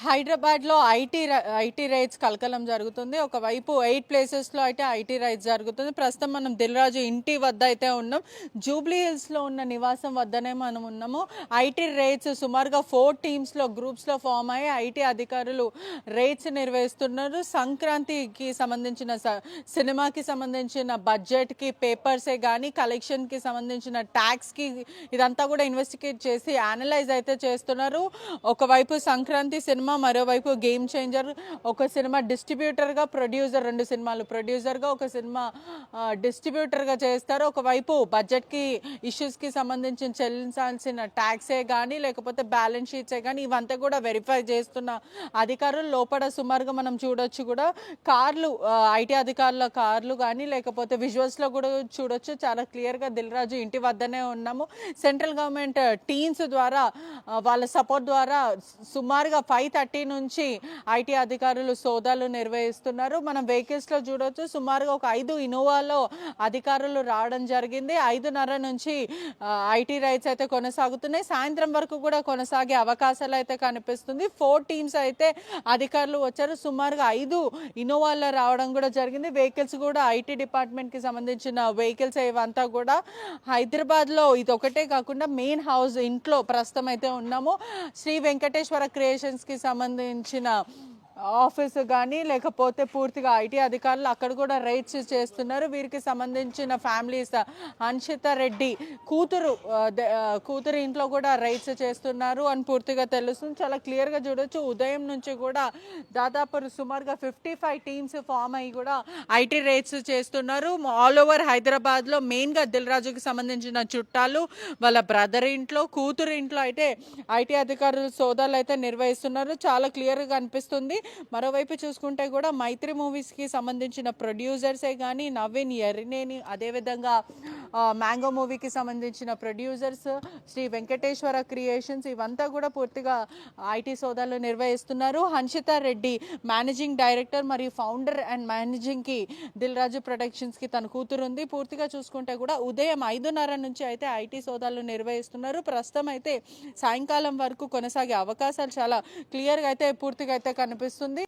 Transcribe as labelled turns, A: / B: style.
A: హైదరాబాద్లో IT rides కలకలం జరుగుతుంది. ఒకవైపు 8 ప్లేసెస్లో అయితే ఐటీ రైడ్స్ జరుగుతుంది. ప్రస్తుతం మనం దిల్ రాజు ఇంటి వద్ద అయితే ఉన్నాం. జూబ్లీ హిల్స్లో ఉన్న నివాసం వద్దనే మనం ఉన్నాము. ఐటీ రైడ్స్ సుమారుగా 4 టీమ్స్లో గ్రూప్స్లో ఫామ్ అయ్యి ఐటీ అధికారులు రైడ్స్ నిర్వహిస్తున్నారు. సంక్రాంతికి సంబంధించిన సినిమాకి సంబంధించిన బడ్జెట్కి పేపర్సే కానీ కలెక్షన్కి సంబంధించిన ట్యాక్స్కి ఇదంతా కూడా ఇన్వెస్టిగేట్ చేసి అనలైజ్ అయితే చేస్తున్నారు. ఒకవైపు సంక్రాంతి సినిమా, మరోవైపు గేమ్ చేంజర్. ఒక సినిమా డిస్ట్రిబ్యూటర్గా, ప్రొడ్యూసర్, 2 సినిమాలు ప్రొడ్యూసర్గా, ఒక సినిమా డిస్ట్రిబ్యూటర్గా చేస్తారు. ఒకవైపు బడ్జెట్కి ఇష్యూస్కి సంబంధించిన చెల్లించాల్సిన ట్యాక్సే కానీ లేకపోతే బ్యాలెన్స్ షీట్సే కానీ ఇవంతా కూడా వెరిఫై చేస్తున్న అధికారులు. లోపల సుమారుగా మనం చూడొచ్చు కూడా కార్లు, ఐటీ అధికారుల కార్లు కానీ లేకపోతే విజువల్స్లో కూడా చూడొచ్చు. చాలా క్లియర్గా దిల్ రాజు ఇంటి వద్దనే ఉన్నాము. సెంట్రల్ గవర్నమెంట్ టీమ్స్ ద్వారా, వాళ్ళ సపోర్ట్ ద్వారా సుమారుగా 5:30 నుంచి ఐటీ అధికారులు సోదాలు నిర్వహిస్తున్నారు. మనం వెహికల్స్లో చూడవచ్చు. సుమారుగా ఒక 5 ఇన్నోవాలో అధికారులు రావడం జరిగింది. 5:30 నుంచి ఐటీ రైడ్స్ అయితే కొనసాగుతున్నాయి. సాయంత్రం వరకు కూడా కొనసాగే అవకాశాలు అయితే కనిపిస్తుంది. 4 టీమ్స్ అయితే అధికారులు వచ్చారు. సుమారుగా 5 ఇన్నోవాల్లో రావడం కూడా జరిగింది. వెహికల్స్ కూడా ఐటీ డిపార్ట్మెంట్కి సంబంధించిన వెహికల్స్ ఇవంతా కూడా హైదరాబాద్లో ఇది ఒకటే కాకుండా మెయిన్ హౌస్ ఇంట్లో ప్రస్తుతం అయితే ఉన్నాము. శ్రీ వెంకటేశ్వర క్రియేషన్స్కి సంబంధించిన ఆఫీసు కానీ లేకపోతే పూర్తిగా ఐటీ అధికారులు అక్కడ కూడా రైడ్స్ చేస్తున్నారు. వీరికి సంబంధించిన ఫ్యామిలీస్, హన్షిత రెడ్డి కూతురు ఇంట్లో కూడా రైడ్స్ చేస్తున్నారు అని పూర్తిగా తెలుస్తుంది. చాలా క్లియర్గా చూడొచ్చు. ఉదయం నుంచి కూడా దాదాపు సుమారుగా 55 టీమ్స్ ఫామ్ అయ్యి కూడా ఐటీ రైడ్స్ చేస్తున్నారు. ఆల్ ఓవర్ హైదరాబాద్లో మెయిన్గా దిల్ రాజుకి సంబంధించిన చుట్టాలు, వాళ్ళ బ్రదర్ ఇంట్లో, కూతురు ఇంట్లో అయితే ఐటీ అధికారులు సోదాలు అయితే నిర్వహిస్తున్నారు. చాలా క్లియర్గా కనిపిస్తుంది. మరోవైపు చూసుకుంటే కూడా మైత్రి మూవీస్కి సంబంధించిన ప్రొడ్యూసర్సే కానీ నవీన్ ఎర్రినేని, అదేవిధంగా మ్యాంగో మూవీకి సంబంధించిన ప్రొడ్యూసర్స్, శ్రీ వెంకటేశ్వర క్రియేషన్స్ ఇవంతా కూడా పూర్తిగా ఐటీ సోదాలు నిర్వహిస్తున్నారు. హన్షిత రెడ్డి మేనేజింగ్ డైరెక్టర్ మరియు ఫౌండర్ అండ్ మేనేజింగ్కి దిల్ రాజు ప్రొడక్షన్స్కి తన కూతురు ఉంది. పూర్తిగా చూసుకుంటే కూడా ఉదయం 5:30 నుంచి అయితే ఐటీ సోదాలు నిర్వహిస్తున్నారు. ప్రస్తుతం అయితే సాయంకాలం వరకు కొనసాగే అవకాశాలు చాలా క్లియర్గా అయితే పూర్తిగా అయితే కనిపిస్తుంది.